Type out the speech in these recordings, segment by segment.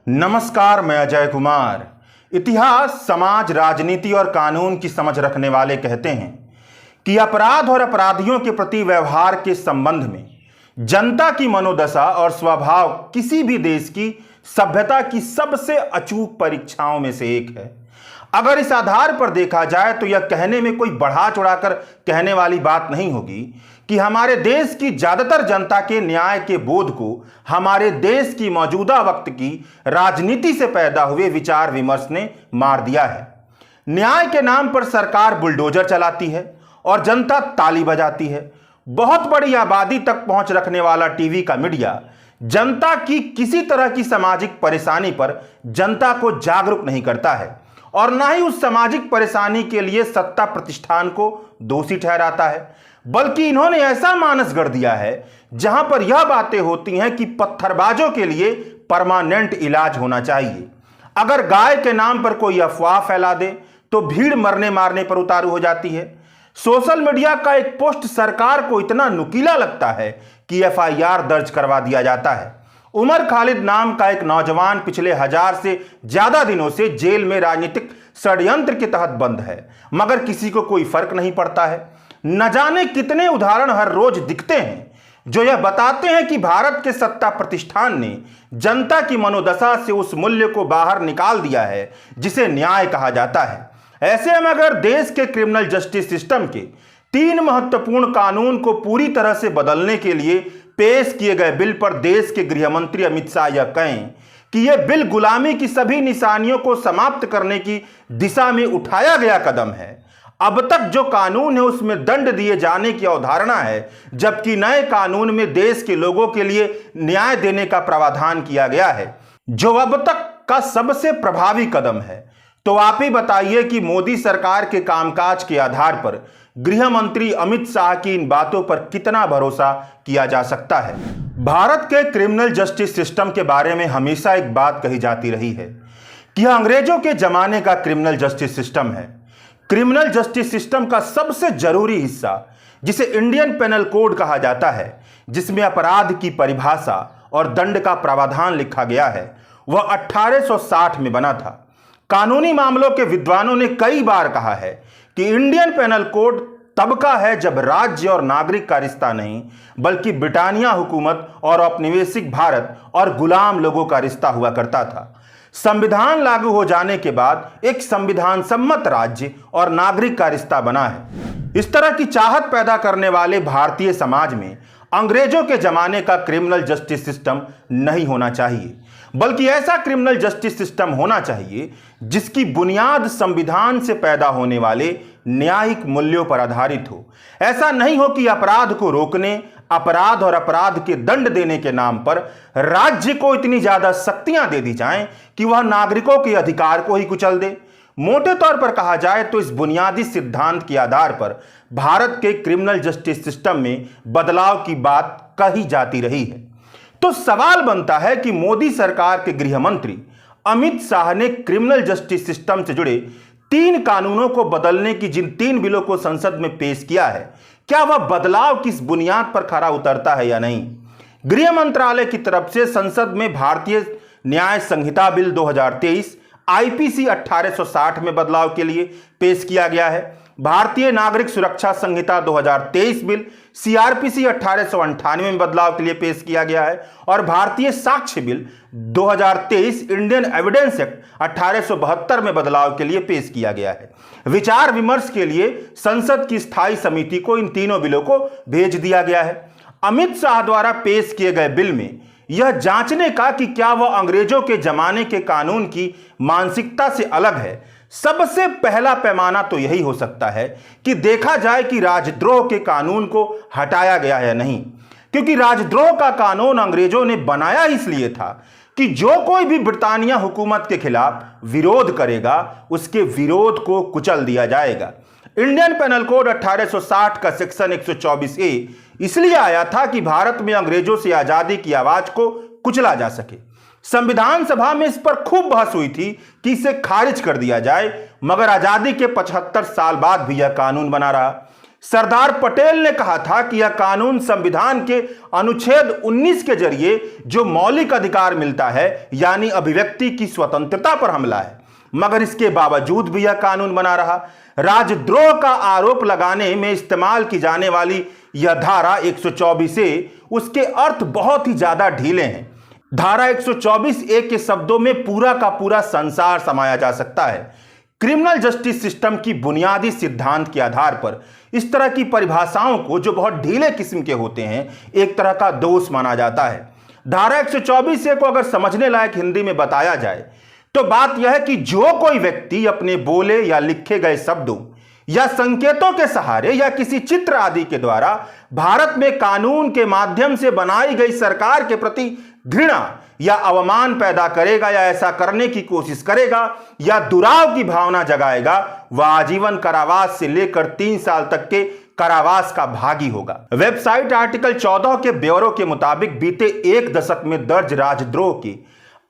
नमस्कार, मैं अजय कुमार। इतिहास, समाज, राजनीति और कानून की समझ रखने वाले कहते हैं कि अपराध और अपराधियों के प्रति व्यवहार के संबंध में जनता की मनोदशा और स्वभाव किसी भी देश की सभ्यता की सबसे अचूक परीक्षाओं में से एक है। अगर इस आधार पर देखा जाए तो यह कहने में कोई बढ़ा चढ़ाकर कहने वाली बात नहीं होगी कि हमारे देश की ज्यादातर जनता के न्याय के बोध को हमारे देश की मौजूदा वक्त की राजनीति से पैदा हुए विचार विमर्श ने मार दिया है। न्याय के नाम पर सरकार बुलडोजर चलाती है और जनता ताली बजाती है। बहुत बड़ी आबादी तक पहुंच रखने वाला टीवी का मीडिया जनता की किसी तरह की सामाजिक परेशानी पर जनता को जागरूक नहीं करता है और ना ही उस सामाजिक परेशानी के लिए सत्ता प्रतिष्ठान को दोषी ठहराता है, बल्कि इन्होंने ऐसा मानस गढ़ दिया है जहां पर यह बातें होती हैं कि पत्थरबाजों के लिए परमानेंट इलाज होना चाहिए। अगर गाय के नाम पर कोई अफवाह फैला दे तो भीड़ मरने मारने पर उतारू हो जाती है। सोशल मीडिया का एक पोस्ट सरकार को इतना नुकीला लगता है कि एफआईआर दर्ज करवा दिया जाता है। उमर खालिद नाम का एक नौजवान पिछले 1000 से ज्यादा दिनों से जेल में राजनीतिक षड्यंत्र के तहत बंद है, मगर किसी को कोई फर्क नहीं पड़ता है। न जाने कितने उदाहरण हर रोज दिखते हैं जो यह बताते हैं कि भारत के सत्ता प्रतिष्ठान ने जनता की मनोदशा से उस मूल्य को बाहर निकाल दिया है जिसे न्याय कहा जाता है। ऐसे में अगर देश के क्रिमिनल जस्टिस सिस्टम के 3 महत्वपूर्ण कानून को पूरी तरह से बदलने के लिए पेश किए गए बिल पर देश के गृह मंत्री अमित शाह यह कहें कि यह बिल गुलामी की सभी निशानियों को समाप्त करने की दिशा में उठाया गया कदम है। अब तक जो कानून है उसमें दंड दिए जाने की अवधारणा है, जबकि नए कानून में देश के लोगों के लिए न्याय देने का प्रावधान किया गया है, जो अब तक का सबसे प्रभावी कदम है। तो आप ही बताइए कि मोदी सरकार के कामकाज के आधार पर गृह मंत्री अमित शाह की इन बातों पर कितना भरोसा किया जा सकता है। भारत के क्रिमिनल जस्टिस सिस्टम के बारे में हमेशा एक बात कही जाती रही है कि यह अंग्रेजों के जमाने का क्रिमिनल जस्टिस सिस्टम है। क्रिमिनल जस्टिस सिस्टम का सबसे जरूरी हिस्सा, जिसे इंडियन पेनल कोड कहा जाता है, जिसमें अपराध की परिभाषा और दंड का प्रावधान लिखा गया है, वह 1860 में बना था। कानूनी मामलों के विद्वानों ने कई बार कहा है कि इंडियन पेनल कोड तब का है जब राज्य और नागरिक का रिश्ता नहीं, बल्कि ब्रिटानिया हुकूमत और औपनिवेशिक भारत और गुलाम लोगों का रिश्ता हुआ करता था। संविधान लागू हो जाने के बाद एक संविधान सम्मत राज्य और नागरिक का रिश्ता बना है। इस तरह की चाहत पैदा करने वाले भारतीय समाज में अंग्रेजों के जमाने का क्रिमिनल जस्टिस सिस्टम नहीं होना चाहिए, बल्कि ऐसा क्रिमिनल जस्टिस सिस्टम होना चाहिए जिसकी बुनियाद संविधान से पैदा होने वाले न्यायिक मूल्यों पर आधारित हो। ऐसा नहीं हो कि अपराध को रोकने, अपराध और अपराध के दंड देने के नाम पर राज्य को इतनी ज्यादा शक्तियां दे दी जाएं कि वह नागरिकों के अधिकार को ही कुचल दे। मोटे तौर पर कहा जाए तो इस बुनियादी सिद्धांत के आधार पर भारत के क्रिमिनल जस्टिस सिस्टम में बदलाव की बात कही जाती रही है। तो सवाल बनता है कि मोदी सरकार के गृह मंत्री अमित शाह ने क्रिमिनल जस्टिस सिस्टम से जुड़े 3 कानूनों को बदलने की जिन 3 बिलों को संसद में पेश किया है, क्या वह बदलाव किस बुनियाद पर खरा उतरता है या नहीं। गृह मंत्रालय की तरफ से संसद में भारतीय न्याय संहिता बिल 2023 आईपीसी 1860 में बदलाव के लिए पेश किया गया है। भारतीय नागरिक सुरक्षा संहिता 2023 बिल सीआरपीसी 1898 में बदलाव के लिए पेश किया गया है और भारतीय साक्ष्य बिल 2023 इंडियन एविडेंस एक्ट 1872 में बदलाव के लिए पेश किया गया है। विचार विमर्श के लिए संसद की स्थायी समिति को इन तीनों बिलों को भेज दिया गया है। अमित शाह द्वारा पेश किए गए बिल में यह जांचने का कि क्या वह अंग्रेजों के जमाने के कानून की मानसिकता से अलग है, सबसे पहला पैमाना तो यही हो सकता है कि देखा जाए कि राजद्रोह के कानून को हटाया गया है या नहीं, क्योंकि राजद्रोह का कानून अंग्रेजों ने बनाया इसलिए था कि जो कोई भी ब्रिटानिया हुकूमत के खिलाफ विरोध करेगा उसके विरोध को कुचल दिया जाएगा। इंडियन पेनल कोड 1860 का सेक्शन 124A इसलिए आया था कि भारत में अंग्रेजों से आजादी की आवाज को कुचला जा सके। संविधान सभा में इस पर खूब बहस हुई थी कि इसे खारिज कर दिया जाए, मगर आजादी के 75 साल बाद भी यह कानून बना रहा। सरदार पटेल ने कहा था कि यह कानून संविधान के अनुच्छेद 19 के जरिए जो मौलिक अधिकार मिलता है यानी अभिव्यक्ति की स्वतंत्रता पर हमला है। मगर इसके बावजूद भी यह कानून बना रहा। राजद्रोह का आरोप लगाने में इस्तेमाल की जाने वाली यह धारा 124 से उसके अर्थ बहुत ही ज्यादा ढीले हैं। धारा 124 ए के शब्दों में पूरा का पूरा संसार समाया जा सकता है। क्रिमिनल जस्टिस सिस्टम की बुनियादी सिद्धांत के आधार पर इस तरह की परिभाषाओं को, जो बहुत ढीले किस्म के होते हैं, एक तरह का दोष माना जाता है। धारा 124 ए को अगर समझने लायक हिंदी में बताया जाए तो बात यह है कि जो कोई व्यक्ति अपने बोले या लिखे गए शब्दों या संकेतों के सहारे या किसी चित्र आदि के द्वारा भारत में कानून के माध्यम से बनाई गई सरकार के प्रति घृणा या अवमान पैदा करेगा या ऐसा करने की कोशिश करेगा या दुराव की भावना जगाएगा, वह आजीवन कारावास से लेकर 3 साल तक के कारावास का भागी होगा। वेबसाइट आर्टिकल 14 के ब्यौरे के मुताबिक बीते 1 दशक में दर्ज राजद्रोह के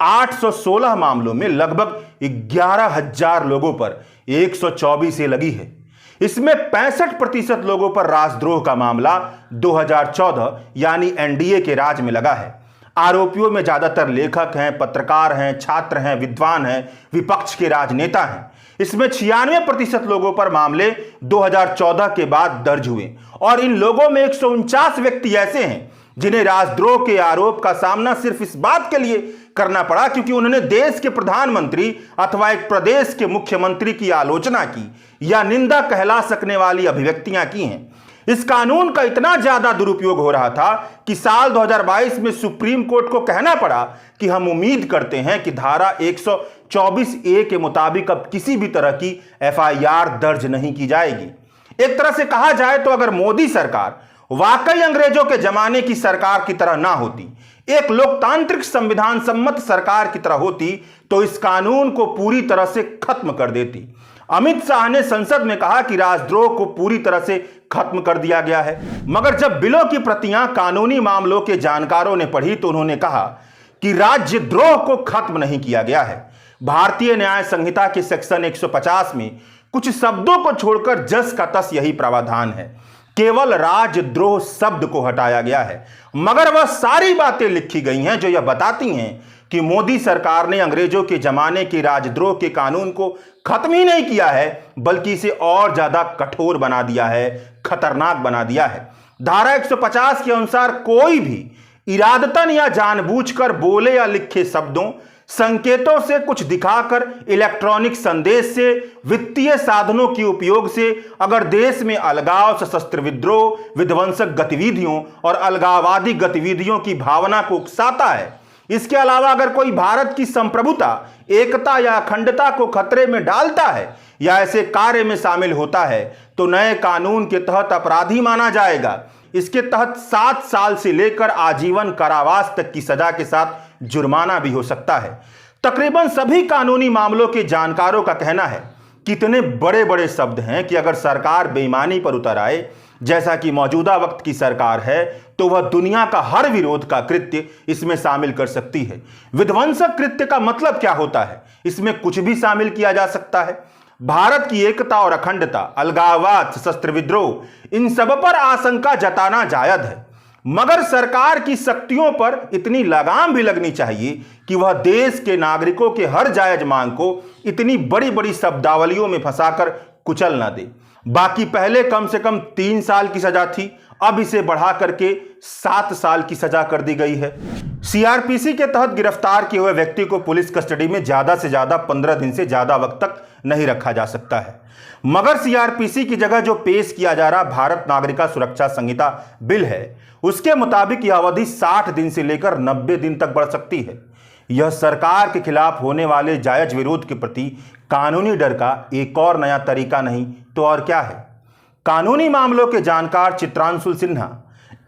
816 मामलों में लगभग 11,000 लोगों पर 124 से लगी है। इसमें 65% लोगों पर राजद्रोह का मामला 2014 यानी एनडीए के राज में लगा है। आरोपियों में ज्यादातर लेखक हैं, पत्रकार हैं, छात्र हैं, विद्वान हैं, विपक्ष के राजनेता हैं। इसमें 96% लोगों पर मामले 2014 के बाद दर्ज हुए और इन लोगों में 149 व्यक्ति ऐसे हैं जिन्हें राजद्रोह के आरोप का सामना सिर्फ इस बात के लिए करना पड़ा क्योंकि उन्होंने देश के प्रधानमंत्री अथवा एक प्रदेश के मुख्यमंत्री की आलोचना की या निंदा कहला सकने वाली अभिव्यक्तियां की हैं। इस कानून का इतना ज्यादा दुरुपयोग हो रहा था कि साल 2022 में सुप्रीम कोर्ट को कहना पड़ा कि हम उम्मीद करते हैं कि धारा 124 ए के मुताबिक अब किसी भी तरह की एफआईआर दर्ज नहीं की जाएगी। एक तरह से कहा जाए तो अगर मोदी सरकार वाकई अंग्रेजों के जमाने की सरकार की तरह ना होती, एक लोकतांत्रिक संविधान सम्मत सरकार की तरह होती, तो इस कानून को पूरी तरह से खत्म कर देती। अमित शाह ने संसद में कहा कि राजद्रोह को पूरी तरह से खत्म कर दिया गया है, मगर जब बिलों की प्रतियां कानूनी मामलों के जानकारों ने पढ़ी तो उन्होंने कहा कि राज्यद्रोह को खत्म नहीं किया गया है। भारतीय न्याय संहिता के सेक्शन 150 में कुछ शब्दों को छोड़कर जस का तस यही प्रावधान है। केवल राजद्रोह शब्द को हटाया गया है, मगर वह सारी बातें लिखी गई हैं जो यह बताती हैं कि मोदी सरकार ने अंग्रेजों के जमाने के राजद्रोह के कानून को खत्म ही नहीं किया है, बल्कि इसे और ज्यादा कठोर बना दिया है, खतरनाक बना दिया है। धारा 150 के अनुसार कोई भी इरादतन या जानबूझकर बोले या लिखे शब्दों, संकेतों से कुछ दिखाकर, इलेक्ट्रॉनिक संदेश से, वित्तीय साधनों के उपयोग से अगर देश में अलगाव, सशस्त्र विद्रोह, विध्वंसक गतिविधियों और अलगाववादी गतिविधियों की भावना को उकसाता है, इसके अलावा अगर कोई भारत की संप्रभुता, एकता या अखंडता को खतरे में डालता है या ऐसे कार्य में शामिल होता है, तो नए कानून के तहत अपराधी माना जाएगा। इसके तहत 7 साल से लेकर आजीवन कारावास तक की सजा के साथ जुर्माना भी हो सकता है। तकरीबन सभी कानूनी मामलों के जानकारों का कहना है कि इतने बड़े बड़े शब्द हैं कि अगर सरकार बेईमानी पर उतर आए, जैसा कि मौजूदा वक्त की सरकार है, तो वह दुनिया का हर विरोध का कृत्य इसमें शामिल कर सकती है। विध्वंसक कृत्य का मतलब क्या होता है? इसमें कुछ भी शामिल किया जा सकता है। भारत की एकता और अखंडता, अलगाववाद, सशस्त्र विद्रोह, इन सब पर आशंका जताना जायज है, मगर सरकार की शक्तियों पर इतनी लगाम भी लगनी चाहिए कि वह देश के नागरिकों के हर जायज मांग को इतनी बड़ी बड़ी शब्दावलियों में फंसाकर कुचल ना दे। बाकी पहले कम से कम 3 साल की सजा थी, अब इसे बढ़ा करके 7 साल की सजा कर दी गई है। सीआरपीसी के तहत गिरफ्तार किए हुए व्यक्ति को पुलिस कस्टडी में ज्यादा से ज्यादा 15 दिन से ज्यादा वक्त तक नहीं रखा जा सकता है, मगर सीआरपीसी की जगह जो पेश किया जा रहा भारत नागरिक सुरक्षा संहिता बिल है, उसके मुताबिक यह अवधि 60 दिन से लेकर 90 दिन तक बढ़ सकती है। यह सरकार के खिलाफ होने वाले जायज विरोध के प्रति कानूनी डर का एक और नया तरीका नहीं तो और क्या है। कानूनी मामलों के जानकार चित्रांशु सिन्हा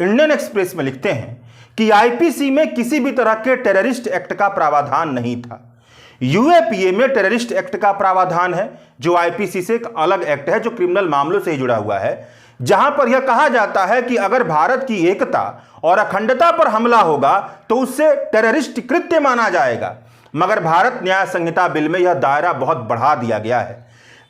इंडियन एक्सप्रेस में लिखते हैं कि आईपीसी में किसी भी तरह के टेररिस्ट एक्ट का प्रावधान नहीं था। यूएपीए में टेररिस्ट एक्ट का प्रावधान है, जो आईपीसी से एक अलग एक्ट है जो क्रिमिनल मामलों से ही जुड़ा हुआ है, जहां पर यह कहा जाता है कि अगर भारत की एकता और अखंडता पर हमला होगा तो उससे टेररिस्ट कृत्य माना जाएगा। मगर भारत न्याय संहिता बिल में यह दायरा बहुत बढ़ा दिया गया है।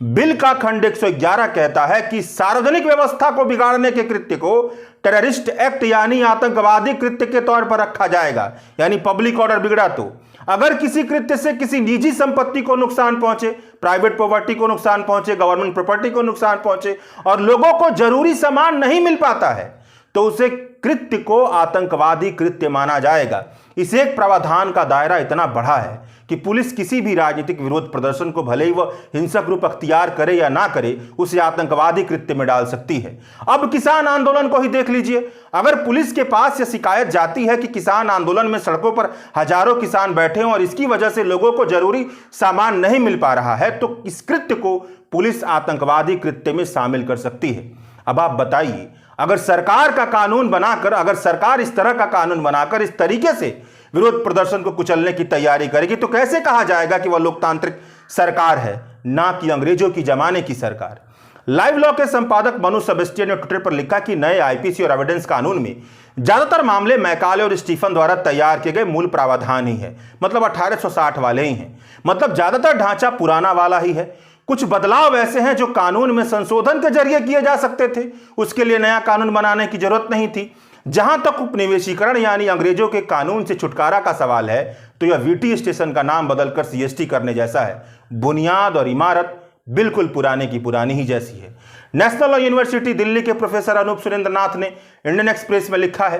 बिल का खंड 111 कहता है कि सार्वजनिक व्यवस्था को बिगाड़ने के कृत्य को टेररिस्ट एक्ट यानी आतंकवादी कृत्य के तौर पर रखा जाएगा। यानी पब्लिक ऑर्डर बिगड़ा तो अगर किसी कृत्य से किसी निजी संपत्ति को नुकसान पहुंचे, प्राइवेट प्रॉपर्टी को नुकसान पहुंचे, गवर्नमेंट प्रॉपर्टी को नुकसान पहुंचे और लोगों को जरूरी सामान नहीं मिल पाता है तो उसे कृत्य को आतंकवादी कृत्य माना जाएगा। इस एक प्रावधान का दायरा इतना बड़ा है कि पुलिस किसी भी राजनीतिक विरोध प्रदर्शन को भले ही वह हिंसक रूप अख्तियार करे या ना करे उसे आतंकवादी कृत्य में डाल सकती है। अब किसान आंदोलन को ही देख लीजिए। अगर पुलिस के पास यह शिकायत जाती है कि किसान आंदोलन में सड़कों पर हजारों किसान बैठे हैं और इसकी वजह से लोगों को जरूरी सामान नहीं मिल पा रहा है तो इस कृत्य को पुलिस आतंकवादी कृत्य में शामिल कर सकती है। अब आप बताइए, अगर सरकार का कानून बनाकर, अगर सरकार इस तरह का कानून बनाकर इस तरीके से विरोध प्रदर्शन को कुचलने की तैयारी करेगी तो कैसे कहा जाएगा कि वह लोकतांत्रिक सरकार है, ना कि अंग्रेजों की जमाने की सरकार। लाइव लॉ के संपादक मनु सेबेस्टियन ने ट्विटर पर लिखा कि नए आईपीसी और एविडेंस कानून में ज्यादातर मामले मैकाले और स्टीफन द्वारा तैयार किए गए मूल प्रावधान ही है, मतलब 1860 वाले ही हैं। मतलब ज्यादातर ढांचा पुराना वाला ही है। कुछ बदलाव ऐसे हैं जो कानून में संशोधन के जरिए किए जा सकते थे, उसके लिए नया कानून बनाने की जरूरत नहीं थी। जहां तक उपनिवेशीकरण यानी अंग्रेजों के कानून से छुटकारा का सवाल है तो यह वीटी स्टेशन का नाम बदलकर सीएसटी करने जैसा है। बुनियाद और इमारत बिल्कुल पुराने की पुरानी ही जैसी है। नेशनल लॉ यूनिवर्सिटी दिल्ली के प्रोफेसर अनूप सुरेंद्रनाथ ने इंडियन एक्सप्रेस में लिखा है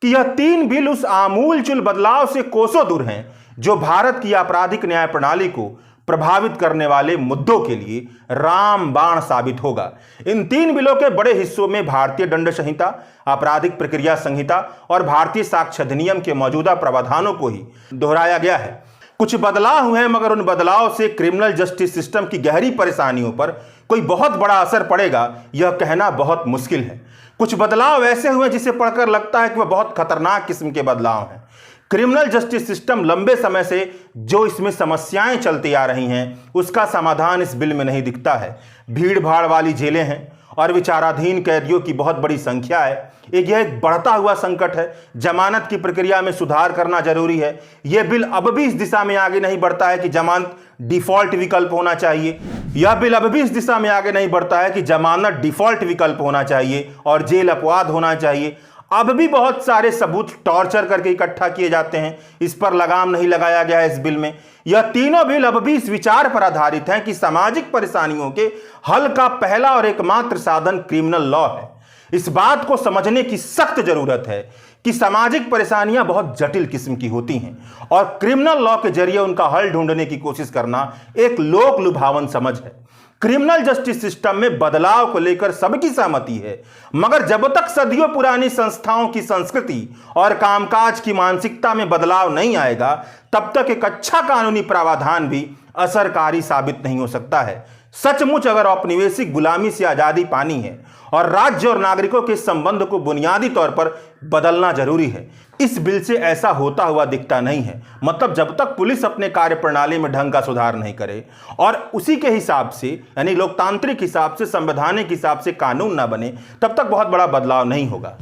कि यह 3 बिल उस आमूलचूल बदलाव से कोसों दूर हैं जो भारत की आपराधिक न्याय प्रणाली को प्रभावित करने वाले मुद्दों के लिए रामबाण साबित होगा। इन 3 बिलों के बड़े हिस्सों में भारतीय दंड संहिता, आपराधिक प्रक्रिया संहिता और भारतीय साक्ष्य अधिनियम के मौजूदा प्रावधानों को ही दोहराया गया है। कुछ बदलाव हुए हैं मगर उन बदलाव से क्रिमिनल जस्टिस सिस्टम की गहरी परेशानियों पर कोई बहुत बड़ा असर पड़ेगा यह कहना बहुत मुश्किल है। कुछ बदलाव ऐसे हुए जिसे पढ़कर लगता है कि वह बहुत खतरनाक किस्म के बदलाव हैं। क्रिमिनल जस्टिस सिस्टम लंबे समय से जो इसमें समस्याएं चलती आ रही हैं उसका समाधान इस बिल में नहीं दिखता है। भीड़ भाड़ वाली जेलें हैं और विचाराधीन कैदियों की बहुत बड़ी संख्या है। यह एक बढ़ता हुआ संकट है। जमानत की प्रक्रिया में सुधार करना जरूरी है। यह बिल अब भी इस दिशा में आगे नहीं बढ़ता है कि जमानत डिफॉल्ट विकल्प होना चाहिए। यह बिल अब भी इस दिशा में आगे नहीं बढ़ता है कि जमानत डिफॉल्ट विकल्प होना चाहिए और जेल अपवाद होना चाहिए। अब भी बहुत सारे सबूत टॉर्चर करके इकट्ठा किए जाते हैं, इस पर लगाम नहीं लगाया गया है इस बिल में। यह तीनों बिल अब भी इस विचार पर आधारित हैं कि सामाजिक परेशानियों के हल का पहला और एकमात्र साधन क्रिमिनल लॉ है। इस बात को समझने की सख्त जरूरत है कि सामाजिक परेशानियां बहुत जटिल किस्म की होती हैं और क्रिमिनल लॉ के जरिए उनका हल ढूंढने की कोशिश करना एक लोक लुभावन समझ है। क्रिमिनल जस्टिस सिस्टम में बदलाव को लेकर सबकी सहमति है मगर जब तक सदियों पुरानी संस्थाओं की संस्कृति और कामकाज की मानसिकता में बदलाव नहीं आएगा तब तक एक अच्छा कानूनी प्रावधान भी असरकारी साबित नहीं हो सकता है। सचमुच अगर औपनिवेशिक गुलामी से आजादी पानी है और राज्य और नागरिकों के संबंध को बुनियादी तौर पर बदलना जरूरी है। इस बिल से ऐसा होता हुआ दिखता नहीं है। मतलब जब तक पुलिस अपने कार्य प्रणाली में ढंग का सुधार नहीं करे और उसी के हिसाब से यानी लोकतांत्रिक हिसाब से, संवैधानिक हिसाब से कानून ना बने तब तक बहुत बड़ा बदलाव नहीं होगा।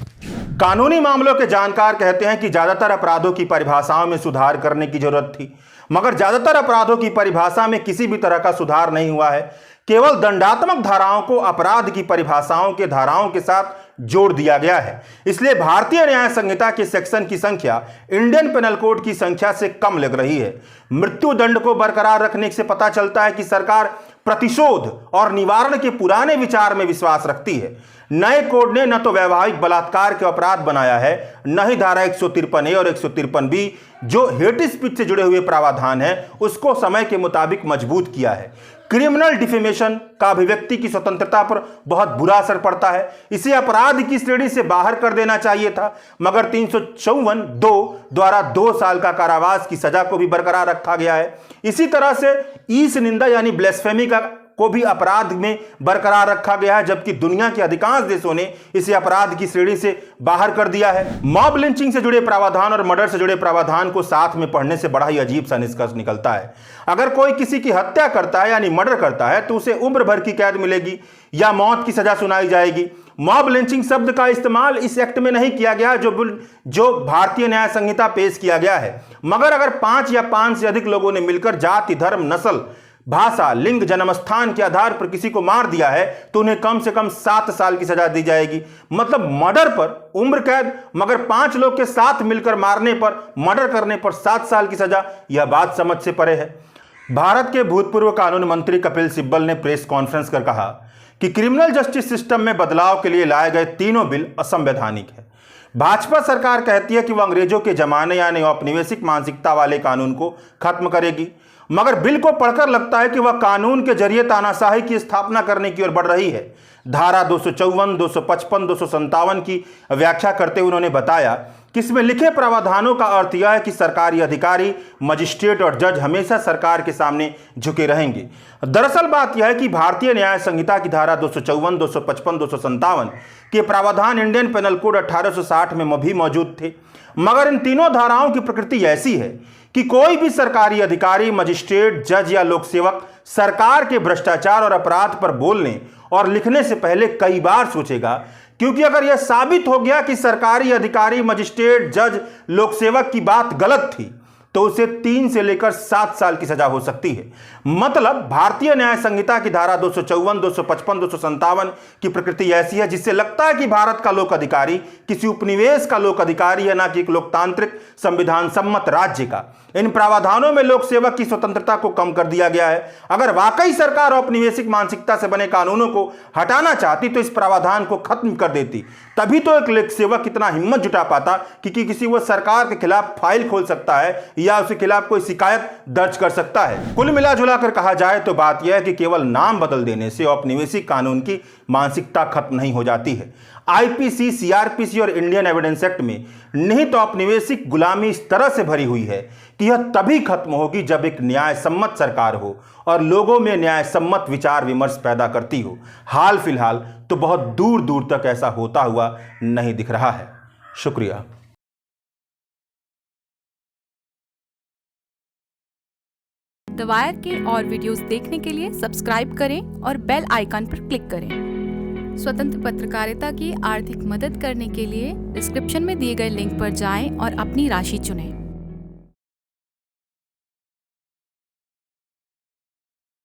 कानूनी मामलों के जानकार कहते हैं कि ज्यादातर अपराधों की परिभाषाओं में सुधार करने की जरूरत थी मगर ज्यादातर अपराधों की परिभाषा में किसी भी तरह का सुधार नहीं हुआ है। केवल दंडात्मक धाराओं को अपराध की परिभाषाओं के धाराओं के साथ जोड़ दिया गया है। इसलिए भारतीय न्याय संहिता के सेक्शन की संख्या इंडियन पेनल कोड की संख्या से कम लग रही है। मृत्यु दंड को बरकरार रखने से पता चलता है कि सरकार प्रतिशोध और निवारण के पुराने विचार में विश्वास रखती है। नए कोड ने न तो वैवाहिक बलात्कार के अपराध बनाया है न ही धारा 153A और 153B जो हेट स्पीच से जुड़े हुए प्रावधान है उसको समय के मुताबिक मजबूत किया है। क्रिमिनल डिफेमेशन का अभिव्यक्ति की स्वतंत्रता पर बहुत बुरा असर पड़ता है। इसे अपराध की श्रेणी से बाहर कर देना चाहिए था मगर 354(2) द्वारा 2 साल का कारावास की सजा को भी बरकरार रखा गया है। इसी तरह से ईश निंदा यानी ब्लेस्फेमी को भी अपराध में बरकरार रखा गया है जबकि दुनिया के अधिकांश देशों ने इसे अपराध की श्रेणी से बाहर कर दिया है। मॉब लिंचिंग से जुड़े प्रावधान और मर्डर से जुड़े प्रावधान को साथ में पढ़ने से बड़ा ही अजीब सा निष्कर्ष निकलता है। अगर कोई किसी की हत्या करता है यानी मर्डर करता है तो उसे उम्र भर की कैद मिलेगी या मौत की सजा सुनाई जाएगी। मॉब लिंचिंग शब्द का इस्तेमाल इस एक्ट में नहीं किया गया जो भारतीय न्याय संहिता पेश किया गया है मगर अगर 5 या 5 से अधिक लोगों ने मिलकर जाति, धर्म, नस्ल, भाषा, लिंग, जन्मस्थान के आधार पर किसी को मार दिया है तो उन्हें कम से कम 7 साल की सजा दी जाएगी। मतलब मर्डर पर उम्र कैद, मगर 5 लोग के साथ मिलकर मारने पर, मर्डर करने पर 7 साल की सजा, यह बात समझ से परे है। भारत के भूतपूर्व कानून मंत्री कपिल सिब्बल ने प्रेस कॉन्फ्रेंस कर कहा कि क्रिमिनल जस्टिस सिस्टम में बदलाव के लिए लाए गए तीनों बिल असंवैधानिक है। भाजपा सरकार कहती है कि वह अंग्रेजों के जमाने यानी औपनिवेशिक मानसिकता वाले कानून को खत्म करेगी, मगर बिल को पढ़कर लगता है कि वह कानून के जरिए तानाशाही की स्थापना करने की ओर बढ़ रही है। धारा 254, 255, 257 की व्याख्या करते हुए उन्होंने बताया कि इसमें लिखे प्रावधानों का अर्थ यह है कि सरकारी अधिकारी, मजिस्ट्रेट और जज हमेशा सरकार के सामने झुके रहेंगे। दरअसल बात यह है कि भारतीय न्याय संहिता की धारा 254, 255, 257 के प्रावधान इंडियन पेनल कोड 1860 में भी मौजूद थे, मगर इन तीनों धाराओं की प्रकृति ऐसी है कि कोई भी सरकारी अधिकारी, मजिस्ट्रेट, जज या लोकसेवक सरकार के भ्रष्टाचार और अपराध पर बोलने और लिखने से पहले कई बार सोचेगा, क्योंकि अगर यह साबित हो गया कि सरकारी अधिकारी, मजिस्ट्रेट, जज, लोकसेवक की बात गलत थी तो उसे 3 से लेकर 7 साल की सजा हो सकती है। मतलब भारतीय न्याय संहिता की धारा 254, 255, 257 की प्रकृति ऐसी है जिससे लगता है कि भारत का लोक अधिकारी किसी उपनिवेश का लोक अधिकारी है, ना कि एक लोकतांत्रिक संविधान सम्मत राज्य का। इन प्रावधानों में लोक सेवक की स्वतंत्रता को कम कर दिया गया है। अगर वाकई सरकार औपनिवेशिक मानसिकता से बने कानूनों को हटाना चाहती तो इस प्रावधान को खत्म कर देती। तभी तो एक लोक सेवक इतना हिम्मत जुटा पाता कि किसी वो सरकार के खिलाफ फाइल खोल सकता है या उसके खिलाफ कोई शिकायत दर्ज कर सकता है। कुल मिला कर कहा जाए तो बात यह है कि केवल नाम बदल देने से औपनिवेशिक कानून की मानसिकता खत्म नहीं हो जाती है। आईपीसी, सीआरपीसी और इंडियन एविडेंस एक्ट में निहित औपनिवेशिक गुलामी इस तरह से भरी हुई है कि यह तभी खत्म होगी जब एक न्याय सम्मत सरकार हो और लोगों में न्याय सम्मत विचार विमर्श पैदा करती हो। हाल फिलहाल तो बहुत दूर दूर तक ऐसा होता हुआ नहीं दिख रहा है। शुक्रिया। द वायर के और वीडियोस देखने के लिए सब्सक्राइब करें और बेल आइकन पर क्लिक करें। स्वतंत्र पत्रकारिता की आर्थिक मदद करने के लिए डिस्क्रिप्शन में दिए गए लिंक पर जाएं और अपनी राशि चुनें।